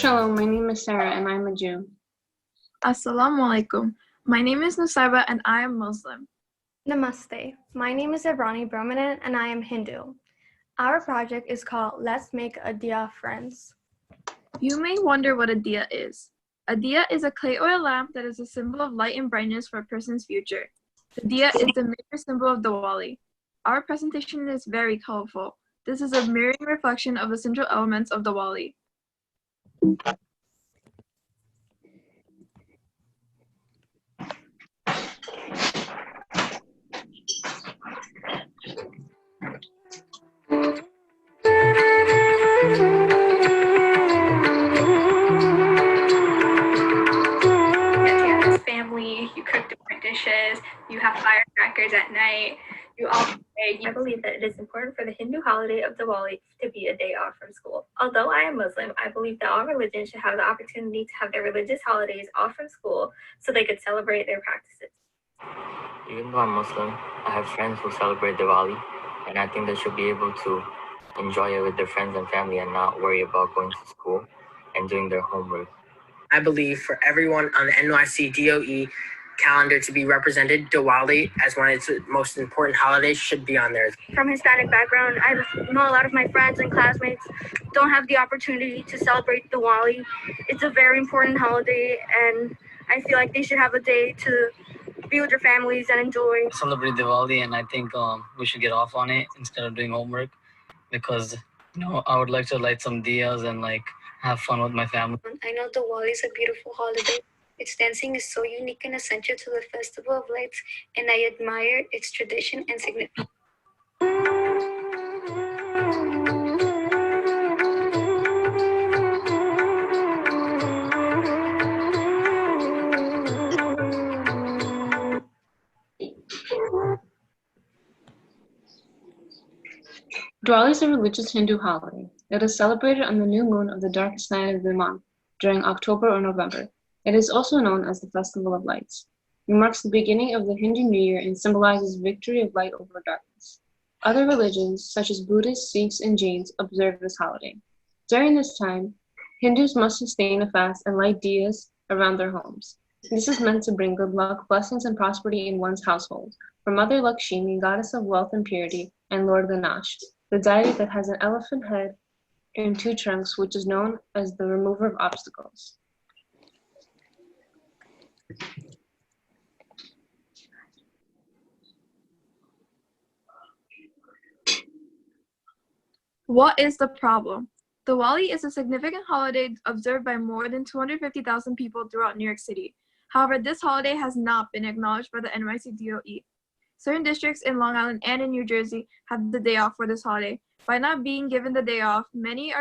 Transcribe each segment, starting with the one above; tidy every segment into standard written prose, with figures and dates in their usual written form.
Shalom, my name is Sarah and I'm a Jew. Assalamu alaikum. My name is Nusaiba and I am Muslim. Namaste. My name is Ibrani Brahmanan and I am Hindu. Our project is called Let's Make a Diya-fference. You may wonder what a diya is. A diya is a clay oil lamp that is a symbol of light and brightness for a person's future. The diya is the major symbol of Diwali. Our presentation is very colorful. This is a mirroring reflection of the central elements of Diwali. Family, you cook different dishes, you have firecrackers at night, you all pray. I believe that it is important for the Hindu holiday of Diwali to be a day off from school. Although I am Muslim, I believe that all religions should have the opportunity to have their religious holidays off from school so they could celebrate their practices. Even though I'm Muslim, I have friends who celebrate Diwali, and I think they should be able to enjoy it with their friends and family and not worry about going to school and doing their homework. I believe for everyone on the NYC DOE calendar to be represented, Diwali, as one of its most important holidays, should be on there. From Hispanic background, I know a lot of my friends and classmates don't have the opportunity to celebrate Diwali. It's a very important holiday, and I feel like they should have a day to be with their families and enjoy. Celebrate Diwali, and I think we should get off on it instead of doing homework because, I would like to light some diyas and have fun with my family. I know Diwali is a beautiful holiday. Its dancing is so unique and essential to the Festival of Lights, and I admire its tradition and significance. Diwali is a religious Hindu holiday. It is celebrated on the new moon of the darkest night of the month, during October or November. It is also known as the Festival of Lights. It marks the beginning of the Hindu New Year and symbolizes victory of light over darkness. Other religions, such as Buddhists, Sikhs, and Jains, observe this holiday. During this time, Hindus must sustain a fast and light diyas around their homes. This is meant to bring good luck, blessings, and prosperity in one's household. For Mother Lakshmi, goddess of wealth and purity, and Lord Ganesh, the deity that has an elephant head and two trunks, which is known as the remover of obstacles. What is the problem? Diwali is a significant holiday observed by more than 250,000 people throughout New York City. However, this holiday has not been acknowledged by the NYC DOE. Certain districts in Long Island and in New Jersey have the day off for this holiday. By not being given the day off, many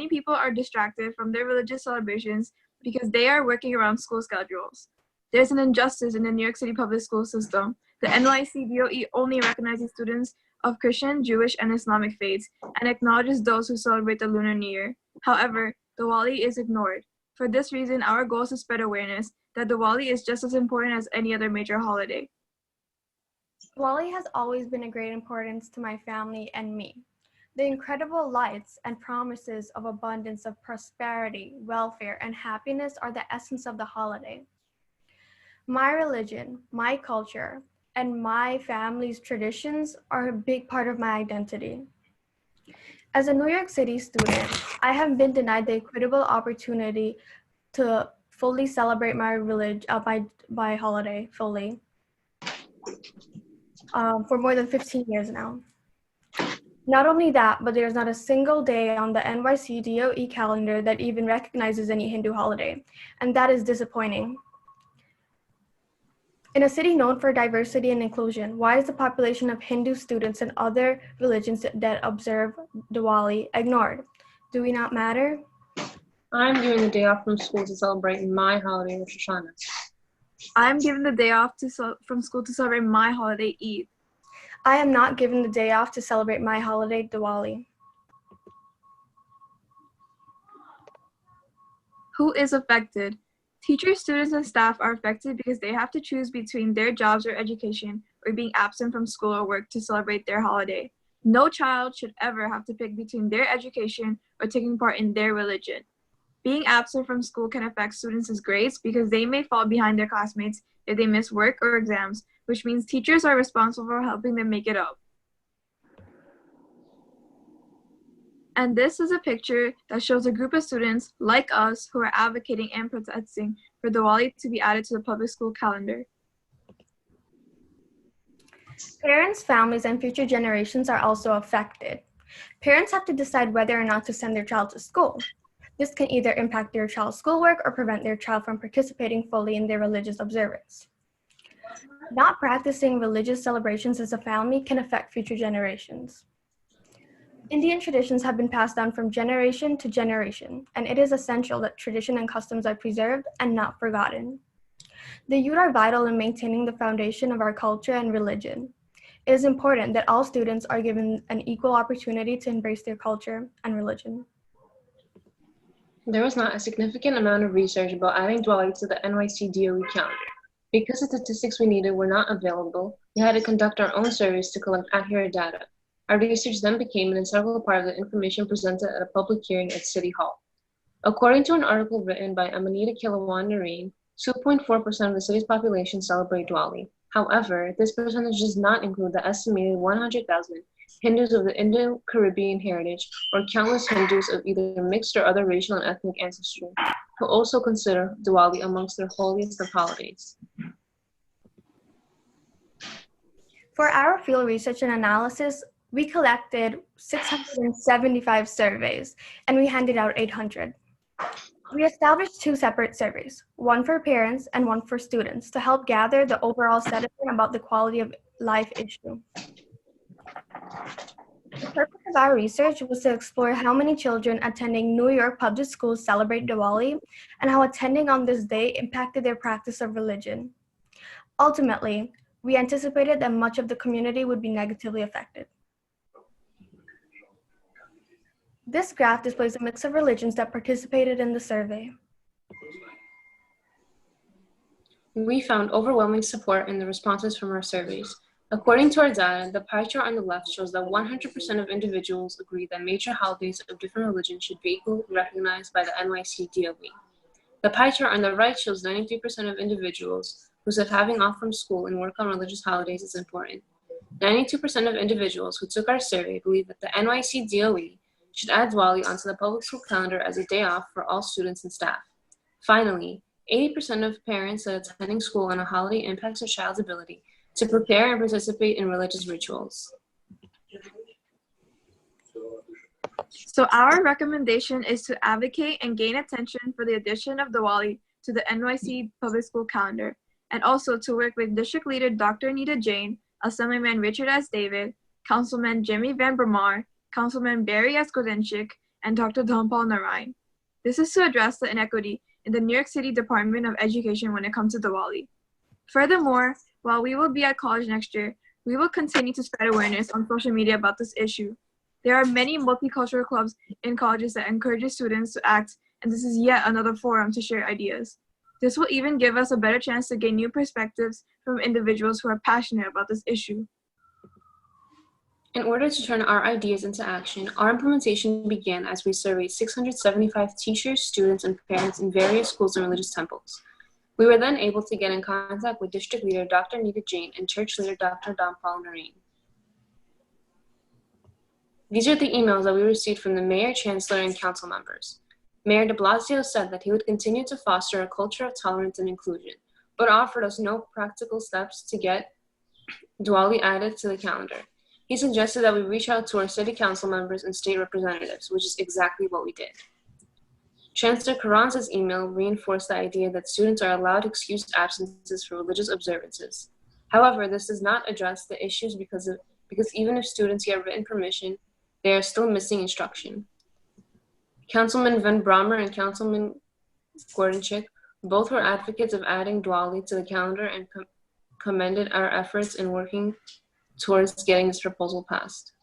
people are distracted from their religious celebrations because they are working around school schedules. There's an injustice in the New York City public school system. The NYC DOE only recognizes students of Christian, Jewish, and Islamic faiths and acknowledges those who celebrate the Lunar New Year. However, Diwali is ignored. For this reason, our goal is to spread awareness that Diwali is just as important as any other major holiday. Diwali has always been a great importance to my family and me. The incredible lights and promises of abundance of prosperity, welfare, and happiness are the essence of the holiday. My religion, my culture, and my family's traditions are a big part of my identity. As a New York City student, I have been denied the equitable opportunity to fully celebrate my my holiday fully for more than 15 years now. Not only that, but there's not a single day on the NYC DOE calendar that even recognizes any Hindu holiday, and that is disappointing. In a city known for diversity and inclusion, why is the population of Hindu students and other religions that observe Diwali ignored? Do we not matter? I'm given the day off from school to celebrate my holiday, Rosh Hashanah. I'm given the day off from school to celebrate my holiday, Eid. I am not given the day off to celebrate my holiday, Diwali. Who is affected? Teachers, students, and staff are affected because they have to choose between their jobs or education or being absent from school or work to celebrate their holiday. No child should ever have to pick between their education or taking part in their religion. Being absent from school can affect students' grades because they may fall behind their classmates if they miss work or exams, which means teachers are responsible for helping them make it up. And this is a picture that shows a group of students like us who are advocating and protesting for Diwali to be added to the public school calendar. Parents, families, and future generations are also affected. Parents have to decide whether or not to send their child to school. This can either impact their child's schoolwork or prevent their child from participating fully in their religious observance. Not practicing religious celebrations as a family can affect future generations. Indian traditions have been passed down from generation to generation, and it is essential that tradition and customs are preserved and not forgotten. The youth are vital in maintaining the foundation of our culture and religion. It is important that all students are given an equal opportunity to embrace their culture and religion. There was not a significant amount of research about adding Diwali to the NYC DOE calendar. Because the statistics we needed were not available, we had to conduct our own surveys to collect accurate data. Our research then became an integral part of the information presented at a public hearing at City Hall. According to an article written by Amanita Kilawan Nareen, 2.4% of the city's population celebrate Diwali. However, this percentage does not include the estimated 100,000 Hindus of the Indo-Caribbean heritage or countless Hindus of either mixed or other racial and ethnic ancestry who also consider Diwali amongst their holiest of holidays. For our field research and analysis, we collected 675 surveys, and we handed out 800. We established 2 separate surveys, one for parents and one for students, to help gather the overall sentiment about the quality of life issue. The purpose of our research was to explore how many children attending New York public schools celebrate Diwali and how attending on this day impacted their practice of religion. Ultimately, we anticipated that much of the community would be negatively affected. This graph displays a mix of religions that participated in the survey. We found overwhelming support in the responses from our surveys. According to our data, the pie chart on the left shows that 100% of individuals agree that major holidays of different religions should be equally recognized by the NYC DOE. The pie chart on the right shows 93% of individuals who said having off from school and work on religious holidays is important. 92% of individuals who took our survey believe that the NYC DOE should add Diwali onto the public school calendar as a day off for all students and staff. Finally, 80% of parents said attending school on a holiday impacts their child's ability to prepare and participate in religious rituals. So our recommendation is to advocate and gain attention for the addition of Diwali to the NYC public school calendar, and also to work with District Leader Dr. Anita Jain, Assemblyman Richard S. David, Councilman Jimmy Van Bramar, Councilman Barry S. Godenchik, and Dr. Dhampal Narayan. This is to address the inequity in the New York City Department of Education when it comes to Diwali. Furthermore, while we will be at college next year, we will continue to spread awareness on social media about this issue. There are many multicultural clubs in colleges that encourage students to act, and this is yet another forum to share ideas. This will even give us a better chance to gain new perspectives from individuals who are passionate about this issue. In order to turn our ideas into action, our implementation began as we surveyed 675 teachers, students, and parents in various schools and religious temples. We were then able to get in contact with District Leader Dr. Anita Jain and Church Leader Dr. Dhampal Narayan. These are the emails that we received from the mayor, chancellor, and council members. Mayor de Blasio said that he would continue to foster a culture of tolerance and inclusion, but offered us no practical steps to get Diwali added to the calendar. He suggested that we reach out to our city council members and state representatives, which is exactly what we did. Chancellor Carranza's email reinforced the idea that students are allowed excused absences for religious observances. However, this does not address the issues because even if students get written permission, they are still missing instruction. Councilman Van Bramer and Councilman Gordenchik both were advocates of adding Diwali to the calendar and commended our efforts in working towards getting this proposal passed.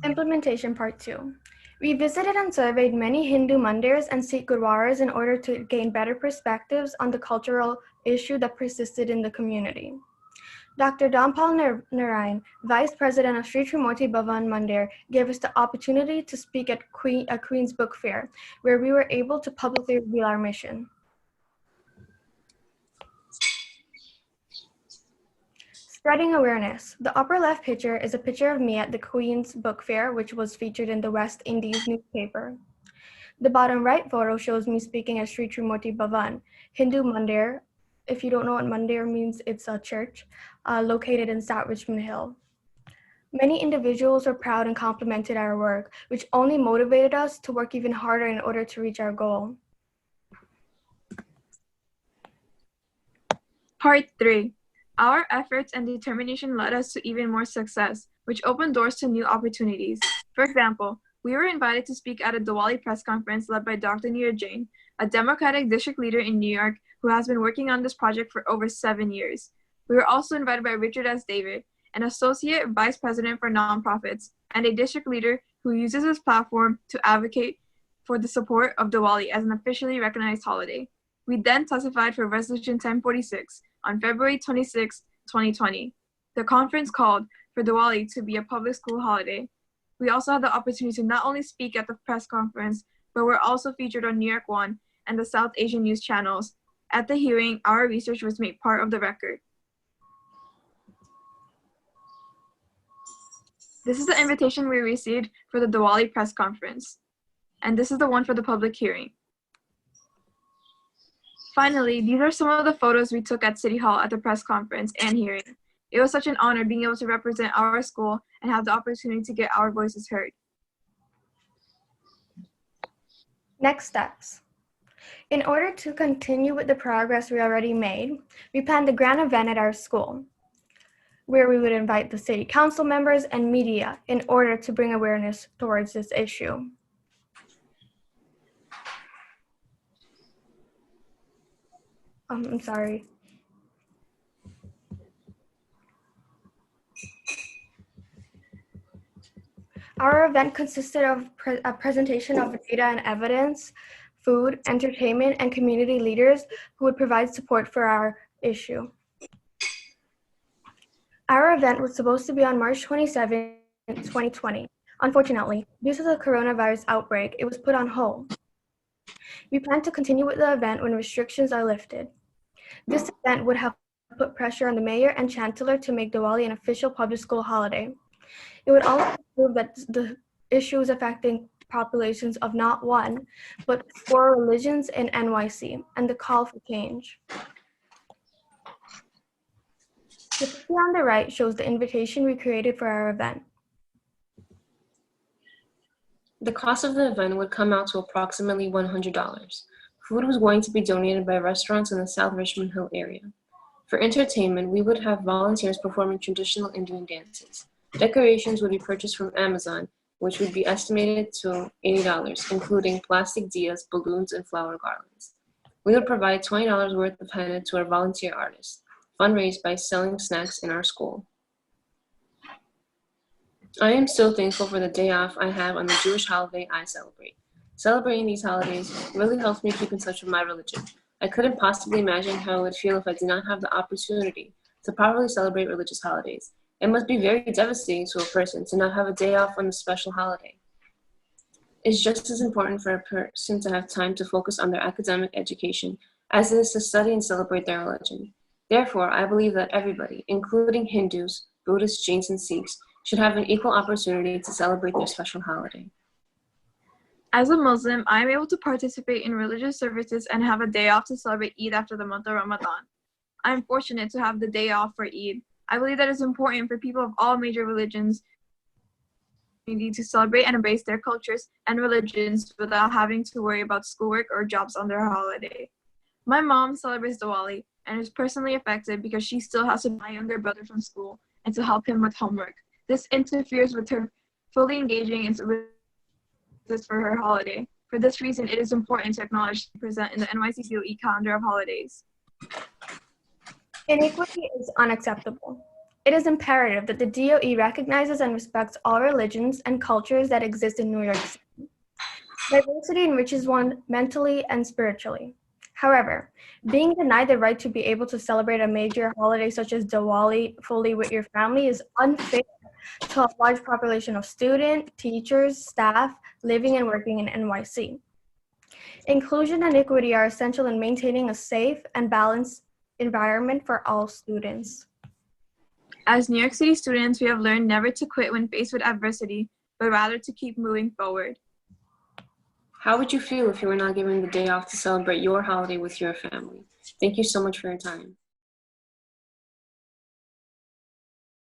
Implementation Part 2. We visited and surveyed many Hindu mandirs and Sikh gurdwaras in order to gain better perspectives on the cultural issue that persisted in the community. Dr. Dampal Narayan, Vice President of Sri Trimurti Bhavan Mandir, gave us the opportunity to speak at Queen's Book Fair, where we were able to publicly reveal our mission. Spreading awareness. The upper left picture is a picture of me at the Queen's Book Fair, which was featured in the West Indies newspaper. The bottom right photo shows me speaking at Sri Trimurti Bhavan, Hindu Mandir. If you don't know what Mandir means, it's a church located in South Richmond Hill. Many individuals were proud and complimented our work, which only motivated us to work even harder in order to reach our goal. Part 3. Our efforts and determination led us to even more success, which opened doors to new opportunities. For example, we were invited to speak at a Diwali press conference led by Dr. Neera Jain, a Democratic district leader in New York who has been working on this project for over 7 years. We were also invited by Richard S. David, an associate vice president for nonprofits and a district leader who uses his platform to advocate for the support of Diwali as an officially recognized holiday. We then testified for Resolution 1046 on February 26, 2020. The conference called for Diwali to be a public school holiday. We also had the opportunity to not only speak at the press conference, but were also featured on New York One and the South Asian news channels. At the hearing, our research was made part of the record. This is the invitation we received for the Diwali press conference, and this is the one for the public hearing. Finally, these are some of the photos we took at City Hall at the press conference and hearing. It was such an honor being able to represent our school and have the opportunity to get our voices heard. Next steps. In order to continue with the progress we already made, we planned a grand event at our school, where we would invite the city council members and media in order to bring awareness towards this issue. I'm sorry. Our event consisted of a presentation of data and evidence, food, entertainment, and community leaders who would provide support for our issue. Our event was supposed to be on March 27, 2020. Unfortunately, due to the coronavirus outbreak, it was put on hold. We plan to continue with the event when restrictions are lifted. This event would have put pressure on the mayor and chancellor to make Diwali an official public school holiday. It would also prove that the issue is affecting populations of not one, but 4 religions in NYC, and the call for change. The picture on the right shows the invitation we created for our event. The cost of the event would come out to approximately $100. Food was going to be donated by restaurants in the South Richmond Hill area. For entertainment, we would have volunteers performing traditional Indian dances. Decorations would be purchased from Amazon, which would be estimated to $80, including plastic diyas, balloons, and flower garlands. We would provide $20 worth of henna to our volunteer artists, fundraised by selling snacks in our school. I am so thankful for the day off I have on the Jewish holiday I celebrate. Celebrating these holidays really helps me keep in touch with my religion. I couldn't possibly imagine how it would feel if I did not have the opportunity to properly celebrate religious holidays. It must be very devastating to a person to not have a day off on a special holiday. It's just as important for a person to have time to focus on their academic education as it is to study and celebrate their religion. Therefore, I believe that everybody, including Hindus, Buddhists, Jains, and Sikhs, should have an equal opportunity to celebrate their special holiday. As a Muslim, I am able to participate in religious services and have a day off to celebrate Eid after the month of Ramadan. I am fortunate to have the day off for Eid. I believe that it's important for people of all major religions to celebrate and embrace their cultures and religions without having to worry about schoolwork or jobs on their holiday. My mom celebrates Diwali and is personally affected because she still has to buy my younger brother from school and to help him with homework. This interferes with her fully engaging in this for her holiday. For this reason, it is important to acknowledge and present in the NYC DOE calendar of holidays. Inequity is unacceptable. It is imperative that the DOE recognizes and respects all religions and cultures that exist in New York City. Diversity enriches one mentally and spiritually. However, being denied the right to be able to celebrate a major holiday such as Diwali fully with your family is unfair to a large population of students, teachers, staff living and working in NYC. Inclusion and equity are essential in maintaining a safe and balanced environment for all students. As New York City students, we have learned never to quit when faced with adversity, but rather to keep moving forward. How would you feel if you were not given the day off to celebrate your holiday with your family? Thank you so much for your time.